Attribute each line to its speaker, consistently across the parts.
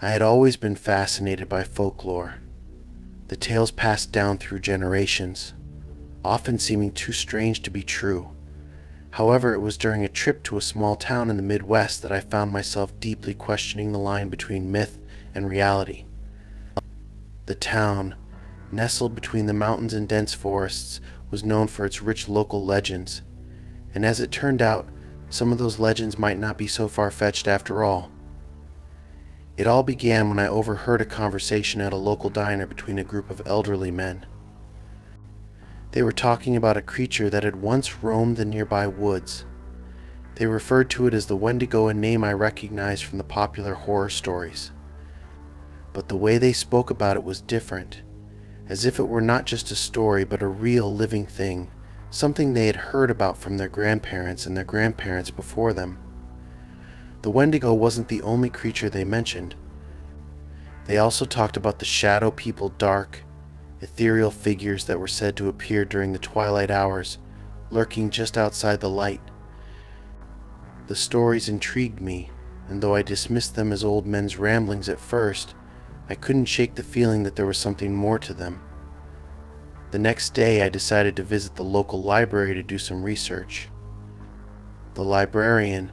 Speaker 1: I had always been fascinated by folklore, the tales passed down through generations, often seeming too strange to be true. However, it was during a trip to a small town in the Midwest that I found myself deeply questioning the line between myth and reality. The town, nestled between the mountains and dense forests, was known for its rich local legends, and as it turned out, some of those legends might not be so far-fetched after all. It all began when I overheard a conversation at a local diner between a group of elderly men. They were talking about a creature that had once roamed the nearby woods. They referred to it as the Wendigo, a name I recognized from the popular horror stories. But the way they spoke about it was different, as if it were not just a story but a real living thing, something they had heard about from their grandparents and their grandparents before them. The Wendigo wasn't the only creature they mentioned. They also talked about the shadow people, dark, ethereal figures that were said to appear during the twilight hours, lurking just outside the light. The stories intrigued me, and though I dismissed them as old men's ramblings at first, I couldn't shake the feeling that there was something more to them. The next day, I decided to visit the local library to do some research. The librarian,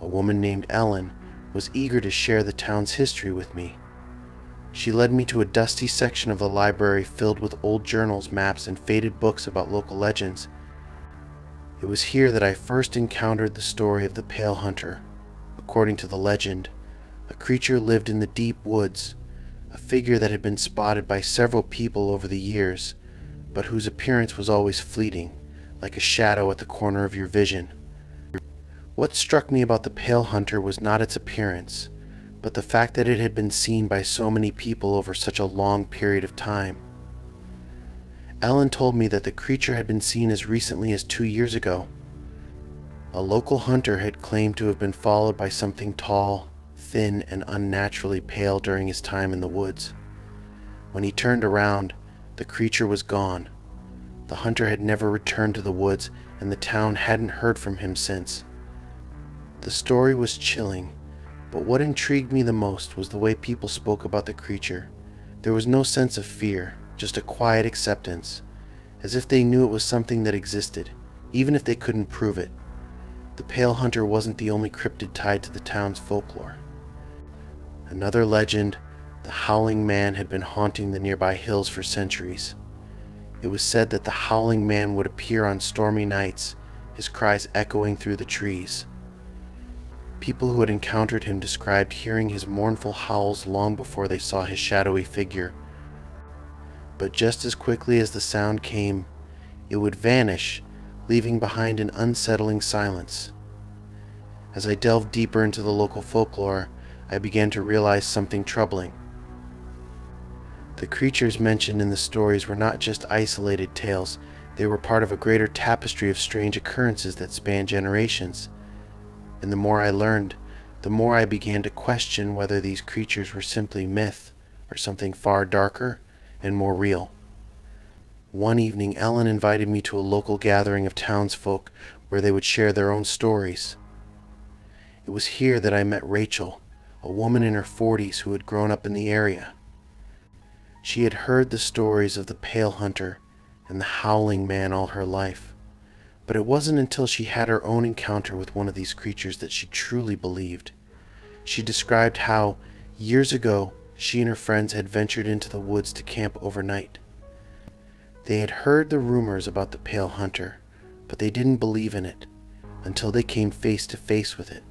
Speaker 1: a woman named Ellen, was eager to share the town's history with me. She led me to a dusty section of the library filled with old journals, maps, and faded books about local legends. It was here that I first encountered the story of the Pale Hunter. According to the legend, a creature lived in the deep woods, a figure that had been spotted by several people over the years, but whose appearance was always fleeting, like a shadow at the corner of your vision. What struck me about the Pale Hunter was not its appearance, but the fact that it had been seen by so many people over such a long period of time. Ellen told me that the creature had been seen as recently as 2 years ago. A local hunter had claimed to have been followed by something tall, thin, and unnaturally pale during his time in the woods. When he turned around, the creature was gone. The hunter had never returned to the woods, and the town hadn't heard from him since. The story was chilling, but what intrigued me the most was the way people spoke about the creature. There was no sense of fear, just a quiet acceptance, as if they knew it was something that existed, even if they couldn't prove it. The Pale Hunter wasn't the only cryptid tied to the town's folklore. Another legend, the Howling Man, had been haunting the nearby hills for centuries. It was said that the Howling Man would appear on stormy nights, his cries echoing through the trees. People who had encountered him described hearing his mournful howls long before they saw his shadowy figure. But just as quickly as the sound came, it would vanish, leaving behind an unsettling silence. As I delved deeper into the local folklore, I began to realize something troubling. The creatures mentioned in the stories were not just isolated tales, they were part of a greater tapestry of strange occurrences that spanned generations. And the more I learned, the more I began to question whether these creatures were simply myth or something far darker and more real. One evening, Ellen invited me to a local gathering of townsfolk where they would share their own stories. It was here that I met Rachel, a woman in her 40s who had grown up in the area. She had heard the stories of the Pale Hunter and the Howling Man all her life. But it wasn't until she had her own encounter with one of these creatures that she truly believed. She described how, years ago, she and her friends had ventured into the woods to camp overnight. They had heard the rumors about the Pale Hunter, but they didn't believe in it until they came face to face with it.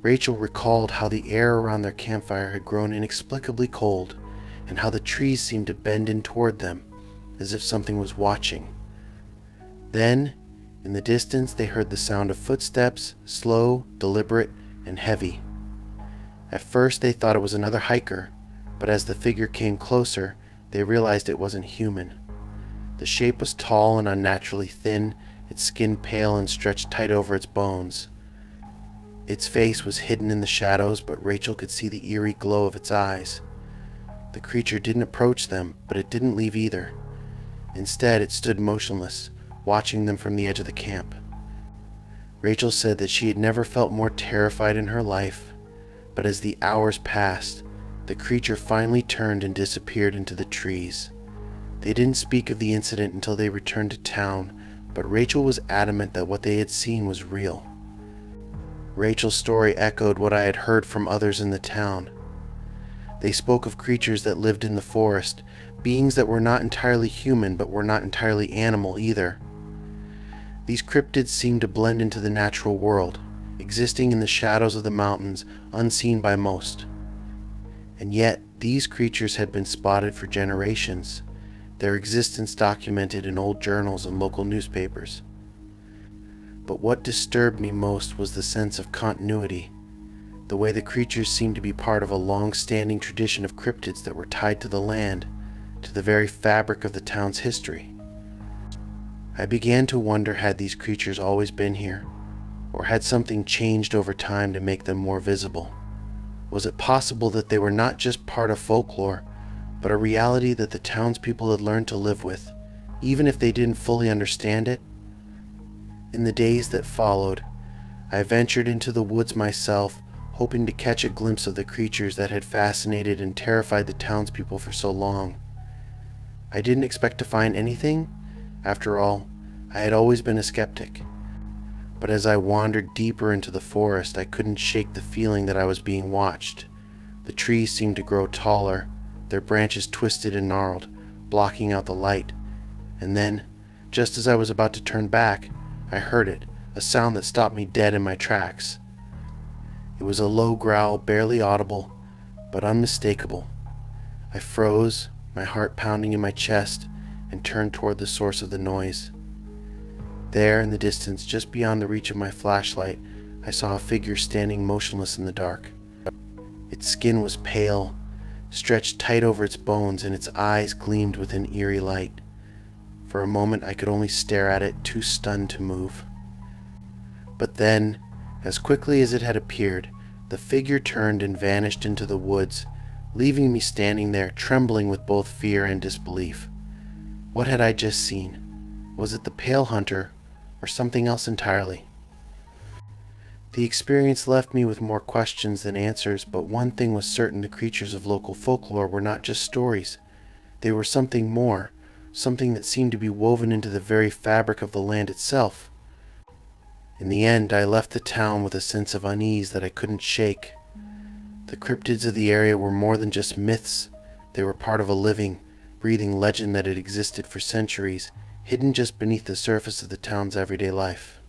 Speaker 1: Rachel recalled how the air around their campfire had grown inexplicably cold, and how the trees seemed to bend in toward them, as if something was watching. Then, in the distance, they heard the sound of footsteps, slow, deliberate, and heavy. At first, they thought it was another hiker, but as the figure came closer, they realized it wasn't human. The shape was tall and unnaturally thin, its skin pale and stretched tight over its bones. Its face was hidden in the shadows, but Rachel could see the eerie glow of its eyes. The creature didn't approach them, but it didn't leave either. Instead, it stood motionless, watching them from the edge of the camp. Rachel said that she had never felt more terrified in her life, but as the hours passed, the creature finally turned and disappeared into the trees. They didn't speak of the incident until they returned to town, but Rachel was adamant that what they had seen was real. Rachel's story echoed what I had heard from others in the town. They spoke of creatures that lived in the forest, beings that were not entirely human but were not entirely animal either. These cryptids seemed to blend into the natural world, existing in the shadows of the mountains, unseen by most. And yet, these creatures had been spotted for generations, their existence documented in old journals and local newspapers. But what disturbed me most was the sense of continuity, the way the creatures seemed to be part of a long-standing tradition of cryptids that were tied to the land, to the very fabric of the town's history. I began to wonder, had these creatures always been here, or had something changed over time to make them more visible? Was it possible that they were not just part of folklore, but a reality that the townspeople had learned to live with, even if they didn't fully understand it? In the days that followed, I ventured into the woods myself, hoping to catch a glimpse of the creatures that had fascinated and terrified the townspeople for so long. I didn't expect to find anything. After all, I had always been a skeptic. But as I wandered deeper into the forest, I couldn't shake the feeling that I was being watched. The trees seemed to grow taller, their branches twisted and gnarled, blocking out the light. And then, just as I was about to turn back, I heard it, a sound that stopped me dead in my tracks. It was a low growl, barely audible, but unmistakable. I froze, my heart pounding in my chest, and turned toward the source of the noise. There, in the distance, just beyond the reach of my flashlight, I saw a figure standing motionless in the dark. Its skin was pale, stretched tight over its bones, and its eyes gleamed with an eerie light. For a moment I could only stare at it, too stunned to move. But then, as quickly as it had appeared, the figure turned and vanished into the woods, leaving me standing there, trembling with both fear and disbelief. What had I just seen? Was it the Pale Hunter, or something else entirely? The experience left me with more questions than answers, but one thing was certain: the creatures of local folklore were not just stories. They were something more, something that seemed to be woven into the very fabric of the land itself. In the end, I left the town with a sense of unease that I couldn't shake. The cryptids of the area were more than just myths. They were part of a living, breathing legend that had existed for centuries, hidden just beneath the surface of the town's everyday life.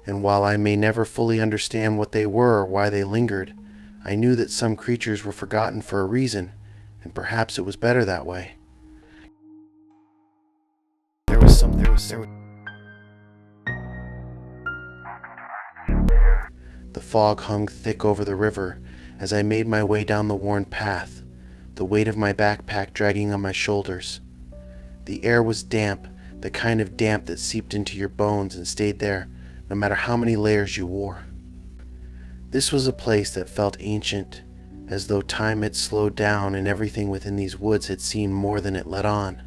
Speaker 1: And while I may never fully understand what they were or why they lingered, I knew that some creatures were forgotten for a reason, and perhaps it was better that way. The fog hung thick over the river as I made my way down the worn path, the weight of my backpack dragging on my shoulders. The air was damp, the kind of damp that seeped into your bones and stayed there no matter how many layers you wore. This was a place that felt ancient, as though time had slowed down and everything within these woods had seen more than it let on.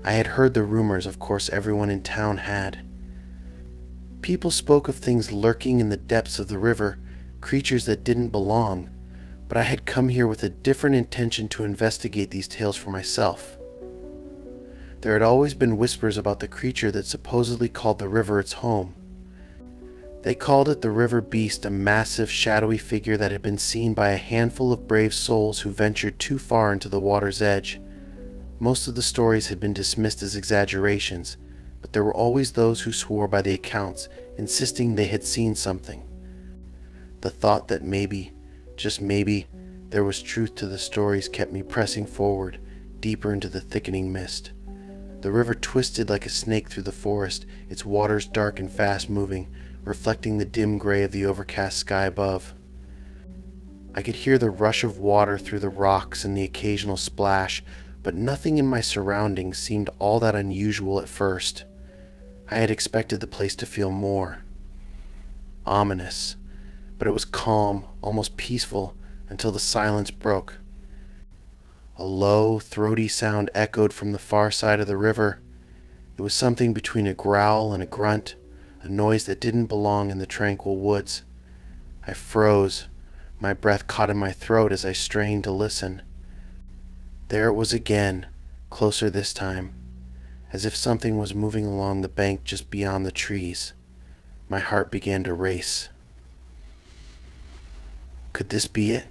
Speaker 1: I had heard the rumors, of course everyone in town had. People spoke of things lurking in the depths of the river, creatures that didn't belong, but I had come here with a different intention: to investigate these tales for myself. There had always been whispers about the creature that supposedly called the river its home. They called it the river beast, a massive, shadowy figure that had been seen by a handful of brave souls who ventured too far into the water's edge. Most of the stories had been dismissed as exaggerations, but there were always those who swore by the accounts, insisting they had seen something. The thought that maybe, just maybe, there was truth to the stories kept me pressing forward, deeper into the thickening mist. The river twisted like a snake through the forest, its waters dark and fast-moving, reflecting the dim gray of the overcast sky above. I could hear the rush of water through the rocks and the occasional splash, but nothing in my surroundings seemed all that unusual at first. I had expected the place to feel more ominous, but it was calm, almost peaceful, until the silence broke. A low, throaty sound echoed from the far side of the river. It was something between a growl and a grunt, a noise that didn't belong in the tranquil woods. I froze, my breath caught in my throat as I strained to listen. There it was again, closer this time, as if something was moving along the bank just beyond the trees. My heart began to race. Could this be it?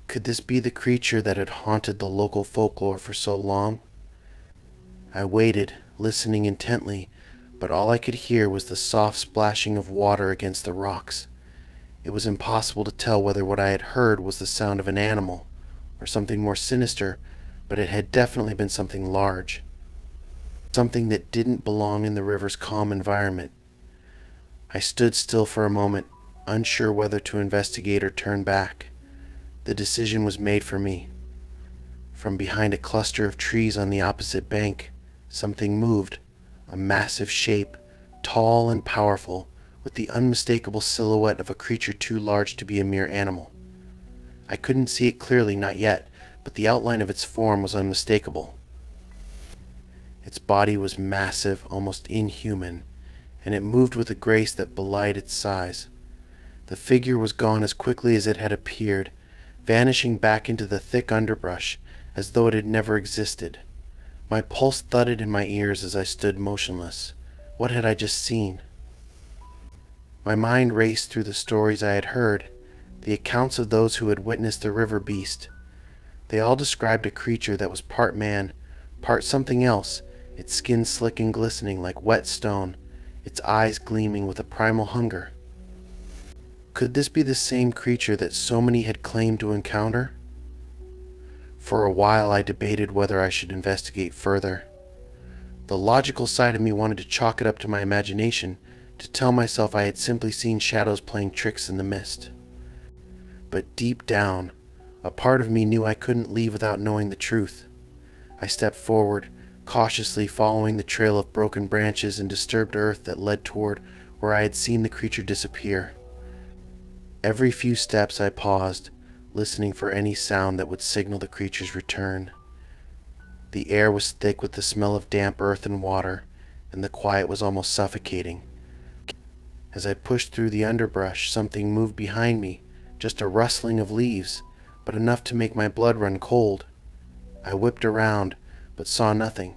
Speaker 1: Could this be the creature that had haunted the local folklore for so long? I waited, listening intently, but all I could hear was the soft splashing of water against the rocks. It was impossible to tell whether what I had heard was the sound of an animal, or something more sinister, but it had definitely been something large. Something that didn't belong in the river's calm environment. I stood still for a moment, unsure whether to investigate or turn back. The decision was made for me. From behind a cluster of trees on the opposite bank, something moved, a massive shape, tall and powerful, with the unmistakable silhouette of a creature too large to be a mere animal. I couldn't see it clearly, not yet, but the outline of its form was unmistakable. Its body was massive, almost inhuman, and it moved with a grace that belied its size. The figure was gone as quickly as it had appeared, vanishing back into the thick underbrush, as though it had never existed. My pulse thudded in my ears as I stood motionless. What had I just seen? My mind raced through the stories I had heard, the accounts of those who had witnessed the river beast. They all described a creature that was part man, part something else, its skin slick and glistening like wet stone, its eyes gleaming with a primal hunger. Could this be the same creature that so many had claimed to encounter? For a while I debated whether I should investigate further. The logical side of me wanted to chalk it up to my imagination, to tell myself I had simply seen shadows playing tricks in the mist. But deep down, a part of me knew I couldn't leave without knowing the truth. I stepped forward, cautiously following the trail of broken branches and disturbed earth that led toward where I had seen the creature disappear. Every few steps I paused, listening for any sound that would signal the creature's return. The air was thick with the smell of damp earth and water, and the quiet was almost suffocating. As I pushed through the underbrush, something moved behind me, just a rustling of leaves, but enough to make my blood run cold. I whipped around, but saw nothing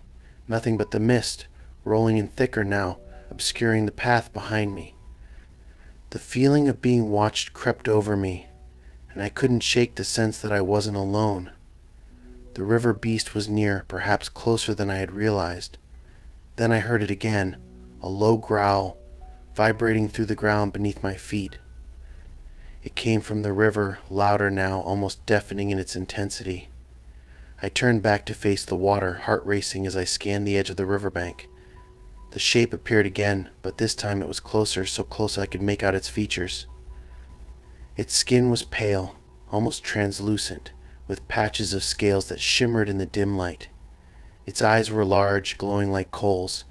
Speaker 1: but the mist, rolling in thicker now, obscuring the path behind me. The feeling of being watched crept over me, and I couldn't shake the sense that I wasn't alone. The river beast was near, perhaps closer than I had realized. Then I heard it again, a low growl, vibrating through the ground beneath my feet. It came from the river, louder now, almost deafening in its intensity. I turned back to face the water, heart racing as I scanned the edge of the riverbank. The shape appeared again, but this time it was closer, so close I could make out its features. Its skin was pale, almost translucent, with patches of scales that shimmered in the dim light. Its eyes were large, glowing like coals,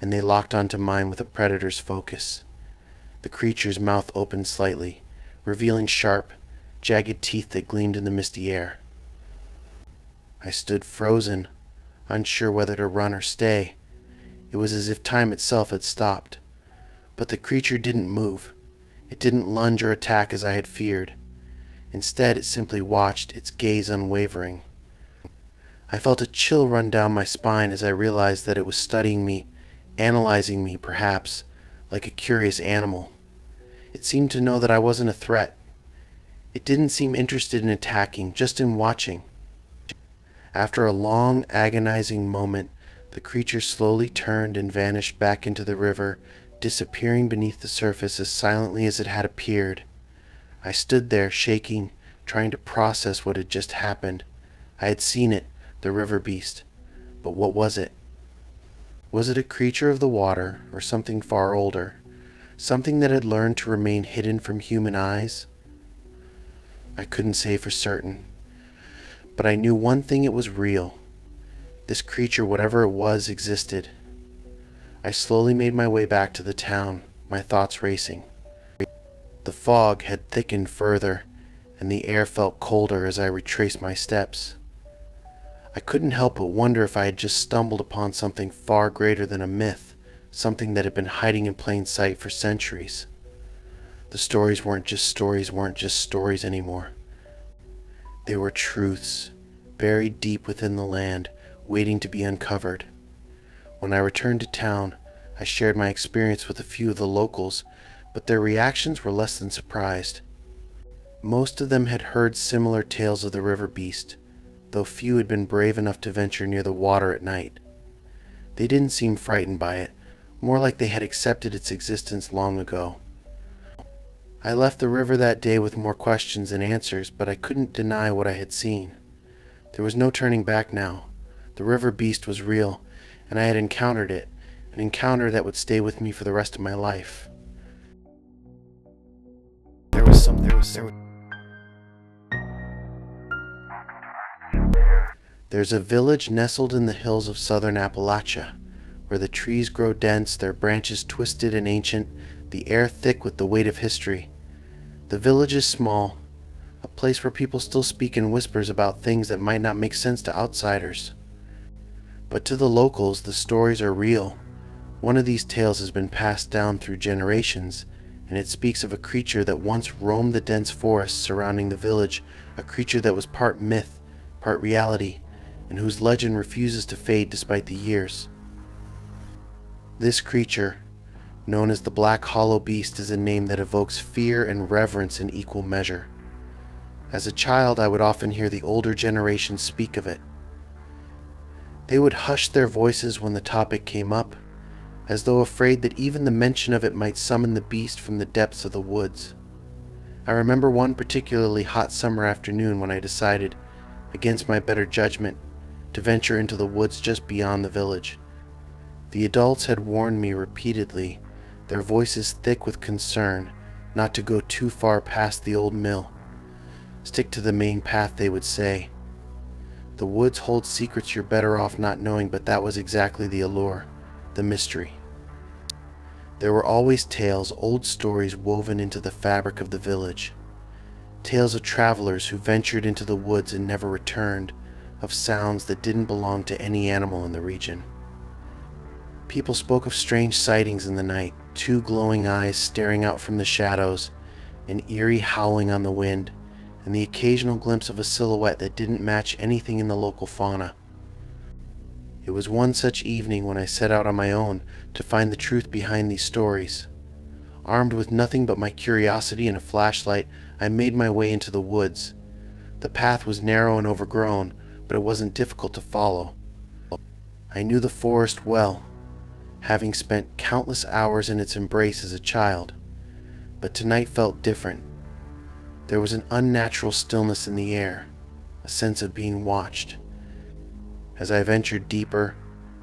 Speaker 1: and they locked onto mine with a predator's focus. The creature's mouth opened slightly, revealing sharp, jagged teeth that gleamed in the misty air. I stood frozen, unsure whether to run or stay. It was as if time itself had stopped. But the creature didn't move. It didn't lunge or attack as I had feared. Instead, it simply watched, its gaze unwavering. I felt a chill run down my spine as I realized that it was studying me, analyzing me, perhaps, like a curious animal. It seemed to know that I wasn't a threat. It didn't seem interested in attacking, just in watching. After a long, agonizing moment, the creature slowly turned and vanished back into the river, disappearing beneath the surface as silently as it had appeared. I stood there, shaking, trying to process what had just happened. I had seen it, the river beast. But what was it? Was it a creature of the water, or something far older? Something that had learned to remain hidden from human eyes? I couldn't say for certain. But I knew one thing: it was real. This creature, whatever it was, existed. I slowly made my way back to the town, my thoughts racing. The fog had thickened further, and the air felt colder as I retraced my steps. I couldn't help but wonder if I had just stumbled upon something far greater than a myth, something that had been hiding in plain sight for centuries. The stories weren't just stories anymore. They were truths, buried deep within the land, waiting to be uncovered. When I returned to town, I shared my experience with a few of the locals, but their reactions were less than surprised. Most of them had heard similar tales of the river beast, though few had been brave enough to venture near the water at night. They didn't seem frightened by it, more like they had accepted its existence long ago. I left the river that day with more questions than answers, but I couldn't deny what I had seen. There was no turning back now. The river beast was real, and I had encountered it, an encounter that would stay with me for the rest of my life. There's a village nestled in the hills of southern Appalachia, where the trees grow dense, their branches twisted and ancient, the air thick with the weight of history. The village is small, a place where people still speak in whispers about things that might not make sense to outsiders. But to the locals, the stories are real. One of these tales has been passed down through generations, and it speaks of a creature that once roamed the dense forests surrounding the village, a creature that was part myth, part reality, and whose legend refuses to fade despite the years. This creature, known as the Black Hollow Beast, is a name that evokes fear and reverence in equal measure. As a child, I would often hear the older generation speak of it. They would hush their voices when the topic came up, as though afraid that even the mention of it might summon the beast from the depths of the woods. I remember one particularly hot summer afternoon when I decided, against my better judgment, to venture into the woods just beyond the village. The adults had warned me repeatedly, their voices thick with concern, not to go too far past the old mill. Stick to the main path, they would say. The woods hold secrets you're better off not knowing, but that was exactly the allure, the mystery. There were always tales, old stories woven into the fabric of the village. Tales of travelers who ventured into the woods and never returned, of sounds that didn't belong to any animal in the region. People spoke of strange sightings in the night, two glowing eyes staring out from the shadows, an eerie howling on the wind, and the occasional glimpse of a silhouette that didn't match anything in the local fauna. It was one such evening when I set out on my own to find the truth behind these stories. Armed with nothing but my curiosity and a flashlight, I made my way into the woods. The path was narrow and overgrown, but it wasn't difficult to follow. I knew the forest well, having spent countless hours in its embrace as a child, but tonight felt different. There was an unnatural stillness in the air, a sense of being watched. As I ventured deeper,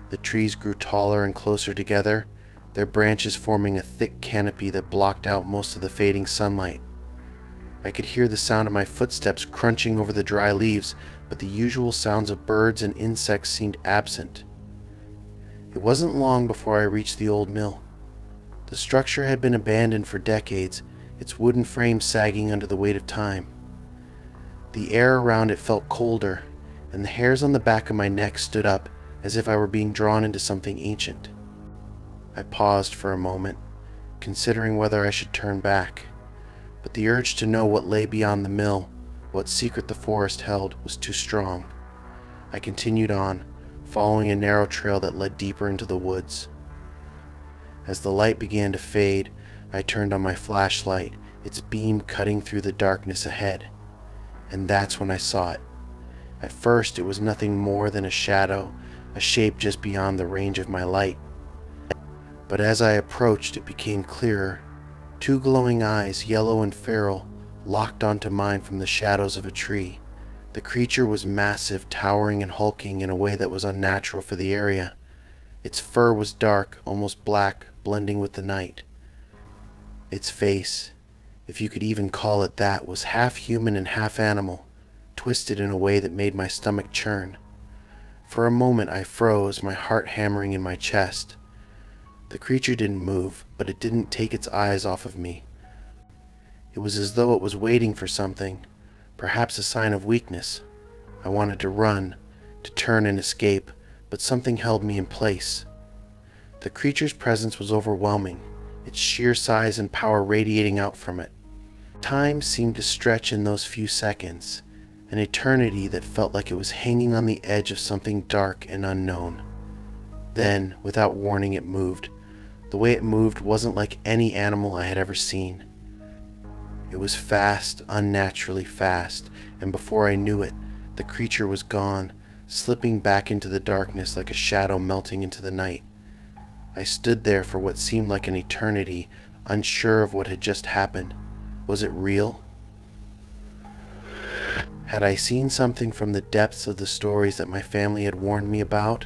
Speaker 1: the trees grew taller and closer together, their branches forming a thick canopy that blocked out most of the fading sunlight. I could hear the sound of my footsteps crunching over the dry leaves, but the usual sounds of birds and insects seemed absent. It wasn't long before I reached the old mill. The structure had been abandoned for decades, its wooden frame sagging under the weight of time. The air around it felt colder, and the hairs on the back of my neck stood up as if I were being drawn into something ancient. I paused for a moment, considering whether I should turn back, but the urge to know what lay beyond the mill, what secret the forest held, was too strong. I continued on, following a narrow trail that led deeper into the woods. As the light began to fade, I turned on my flashlight, its beam cutting through the darkness ahead. And that's when I saw it. At first, it was nothing more than a shadow, a shape just beyond the range of my light. But as I approached, it became clearer. Two glowing eyes, yellow and feral, locked onto mine from the shadows of a tree. The creature was massive, towering and hulking in a way that was unnatural for the area. Its fur was dark, almost black, blending with the night. Its face, if you could even call it that, was half human and half animal, twisted in a way that made my stomach churn. For a moment I froze, my heart hammering in my chest. The creature didn't move, but it didn't take its eyes off of me. It was as though it was waiting for something, perhaps a sign of weakness. I wanted to run, to turn and escape, but something held me in place. The creature's presence was overwhelming, its sheer size and power radiating out from it. Time seemed to stretch in those few seconds, an eternity that felt like it was hanging on the edge of something dark and unknown. Then, without warning, it moved. The way it moved wasn't like any animal I had ever seen. It was fast, unnaturally fast, and before I knew it, the creature was gone, slipping back into the darkness like a shadow melting into the night. I stood there for what seemed like an eternity, unsure of what had just happened. Was it real? Had I seen something from the depths of the stories that my family had warned me about?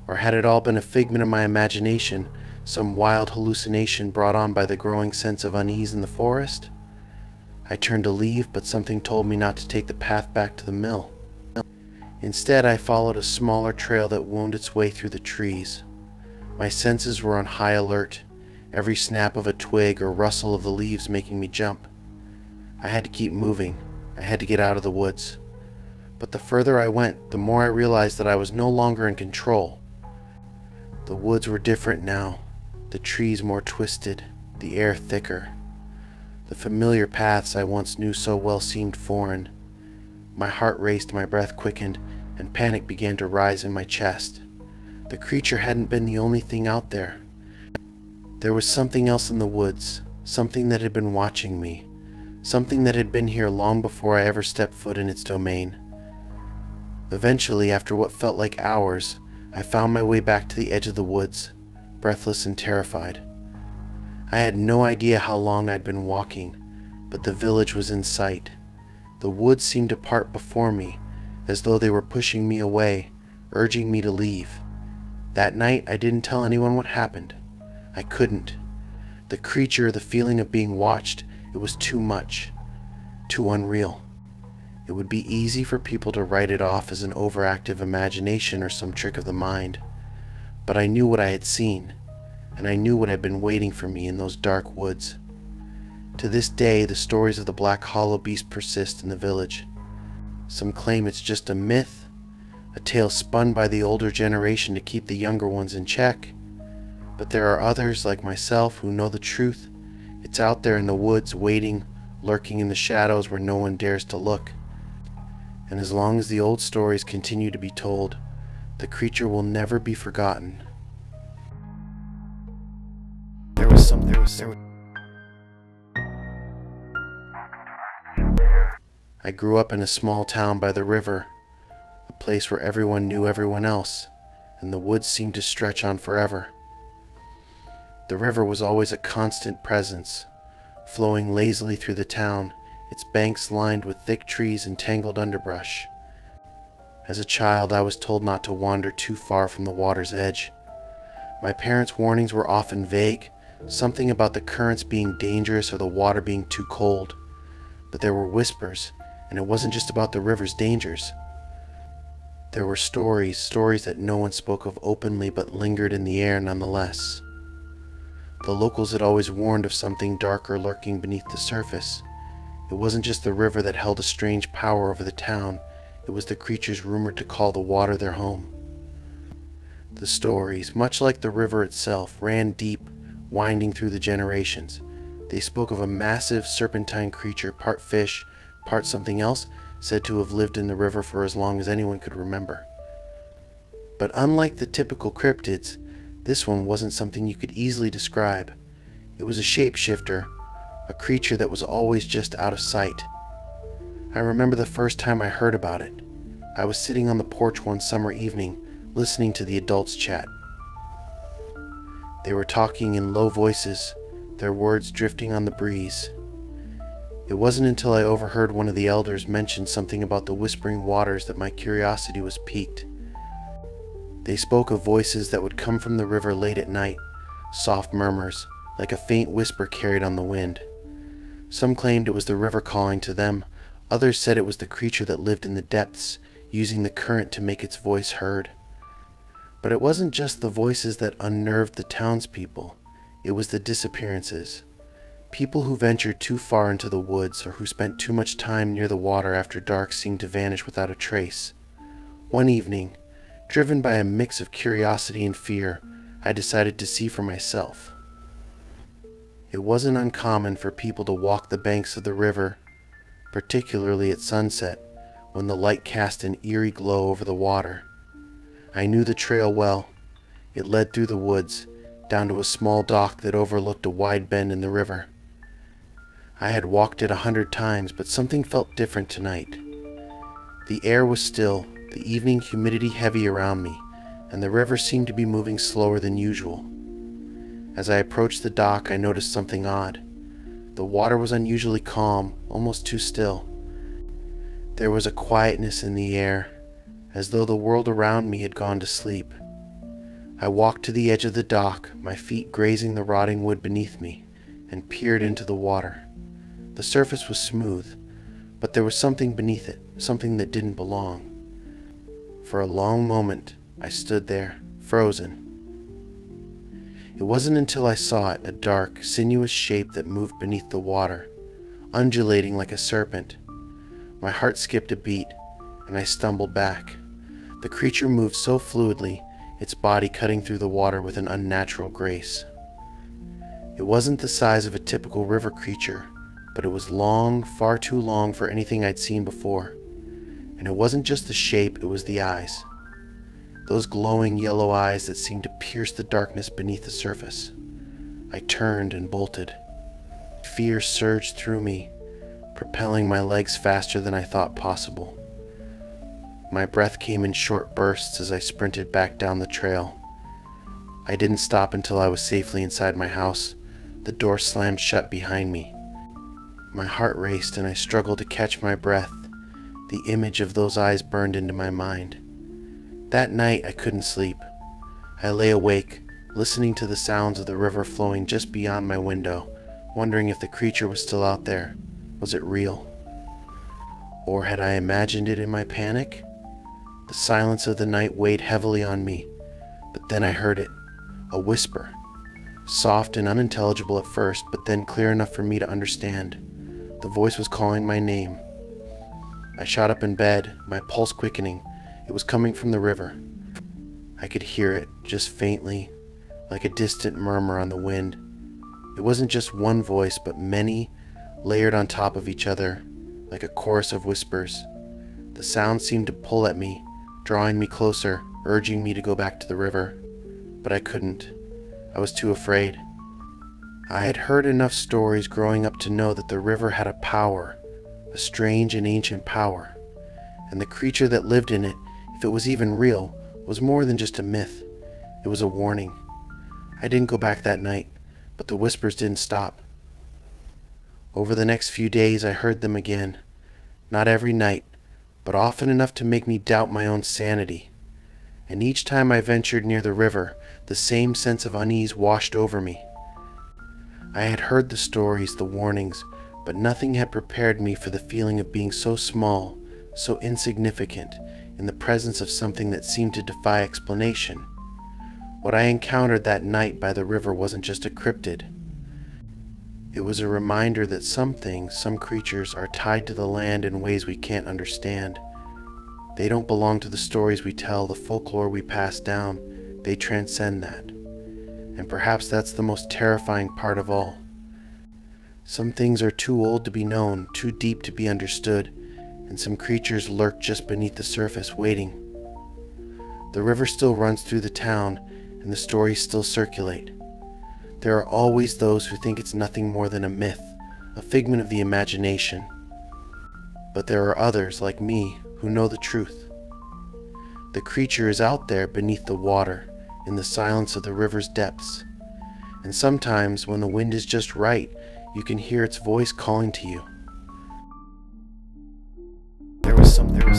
Speaker 1: Or had it all been a figment of my imagination, some wild hallucination brought on by the growing sense of unease in the forest? I turned to leave, but something told me not to take the path back to the mill. Instead, I followed a smaller trail that wound its way through the trees. My senses were on high alert, every snap of a twig or rustle of the leaves making me jump. I had to keep moving. I had to get out of the woods. But the further I went, the more I realized that I was no longer in control. The woods were different now, the trees more twisted, the air thicker. The familiar paths I once knew so well seemed foreign. My heart raced, my breath quickened, and panic began to rise in my chest. The creature hadn't been the only thing out there. There was something else in the woods, something that had been watching me, something that had been here long before I ever stepped foot in its domain. Eventually, after what felt like hours, I found my way back to the edge of the woods, breathless and terrified. I had no idea how long I'd been walking, but the village was in sight. The woods seemed to part before me, as though they were pushing me away, urging me to leave. That night, I didn't tell anyone what happened. I couldn't. The creature, the feeling of being watched, it was too much, too unreal. It would be easy for people to write it off as an overactive imagination or some trick of the mind. But I knew what I had seen, and I knew what had been waiting for me in those dark woods. To this day, the stories of the Black Hollow Beast persist in the village. Some claim it's just a myth, a tale spun by the older generation to keep the younger ones in check. But there are others, like myself, who know the truth. It's out there in the woods, waiting, lurking in the shadows where no one dares to look. And as long as the old stories continue to be told, the creature will never be forgotten. I grew up in a small town by the river, a place where everyone knew everyone else, and the woods seemed to stretch on forever. The river was always a constant presence, flowing lazily through the town, its banks lined with thick trees and tangled underbrush. As a child, I was told not to wander too far from the water's edge. My parents' warnings were often vague, something about the currents being dangerous or the water being too cold. But there were whispers, and it wasn't just about the river's dangers. There were stories that no one spoke of openly but lingered in the air nonetheless. The locals had always warned of something darker lurking beneath the surface. It wasn't just the river that held a strange power over the town, it was the creatures rumored to call the water their home. The stories, much like the river itself, ran deep, winding through the generations. They spoke of a massive serpentine creature, part fish, part something else, said to have lived in the river for as long as anyone could remember. But unlike the typical cryptids, this one wasn't something you could easily describe. It was a shapeshifter, a creature that was always just out of sight. I remember the first time I heard about it. I was sitting on the porch one summer evening, listening to the adults chat. They were talking in low voices, their words drifting on the breeze. It wasn't until I overheard one of the elders mention something about the whispering waters that my curiosity was piqued. They spoke of voices that would come from the river late at night, soft murmurs, like a faint whisper carried on the wind. Some claimed it was the river calling to them, others said it was the creature that lived in the depths, using the current to make its voice heard. But it wasn't just the voices that unnerved the townspeople, it was the disappearances. People who ventured too far into the woods or who spent too much time near the water after dark seemed to vanish without a trace. One evening, driven by a mix of curiosity and fear, I decided to see for myself. It wasn't uncommon for people to walk the banks of the river, particularly at sunset, when the light cast an eerie glow over the water. I knew the trail well. It led through the woods, down to a small dock that overlooked a wide bend in the river. I had walked it 100 times, but something felt different tonight. The air was still, the evening humidity heavy around me, and the river seemed to be moving slower than usual. As I approached the dock, I noticed something odd. The water was unusually calm, almost too still. There was a quietness in the air, as though the world around me had gone to sleep. I walked to the edge of the dock, my feet grazing the rotting wood beneath me, and peered into the water. The surface was smooth, but there was something beneath it, something that didn't belong. For a long moment, I stood there, frozen. It wasn't until I saw it, a dark, sinuous shape that moved beneath the water, undulating like a serpent. My heart skipped a beat, and I stumbled back. The creature moved so fluidly, its body cutting through the water with an unnatural grace. It wasn't the size of a typical river creature, but it was long, far too long for anything I'd seen before. And it wasn't just the shape, it was the eyes. Those glowing yellow eyes that seemed to pierce the darkness beneath the surface. I turned and bolted. Fear surged through me, propelling my legs faster than I thought possible. My breath came in short bursts as I sprinted back down the trail. I didn't stop until I was safely inside my house. The door slammed shut behind me. My heart raced and I struggled to catch my breath. The image of those eyes burned into my mind. That night I couldn't sleep. I lay awake, listening to the sounds of the river flowing just beyond my window, wondering if the creature was still out there. Was it real? Or had I imagined it in my panic? The silence of the night weighed heavily on me, but then I heard it, a whisper, soft and unintelligible at first, but then clear enough for me to understand. The voice was calling my name. I shot up in bed, my pulse quickening. It was coming from the river. I could hear it, just faintly, like a distant murmur on the wind. It wasn't just one voice, but many, layered on top of each other, like a chorus of whispers. The sound seemed to pull at me, drawing me closer, urging me to go back to the river. But I couldn't. I was too afraid. I had heard enough stories growing up to know that the river had a power, a strange and ancient power, and the creature that lived in it, if it was even real, was more than just a myth. It was a warning. I didn't go back that night, but the whispers didn't stop. Over the next few days I heard them again, not every night, but often enough to make me doubt my own sanity. And each time I ventured near the river, the same sense of unease washed over me. I had heard the stories, the warnings, but nothing had prepared me for the feeling of being so small, so insignificant, in the presence of something that seemed to defy explanation. What I encountered that night by the river wasn't just a cryptid. It was a reminder that some things, some creatures, are tied to the land in ways we can't understand. They don't belong to the stories we tell, the folklore we pass down. They transcend that. And perhaps that's the most terrifying part of all. Some things are too old to be known, too deep to be understood, and some creatures lurk just beneath the surface, waiting. The river still runs through the town, and the stories still circulate. There are always those who think it's nothing more than a myth, a figment of the imagination. But there are others, like me, who know the truth. The creature is out there beneath the water, in the silence of the river's depths. And sometimes, when the wind is just right, you can hear its voice calling to you. There was something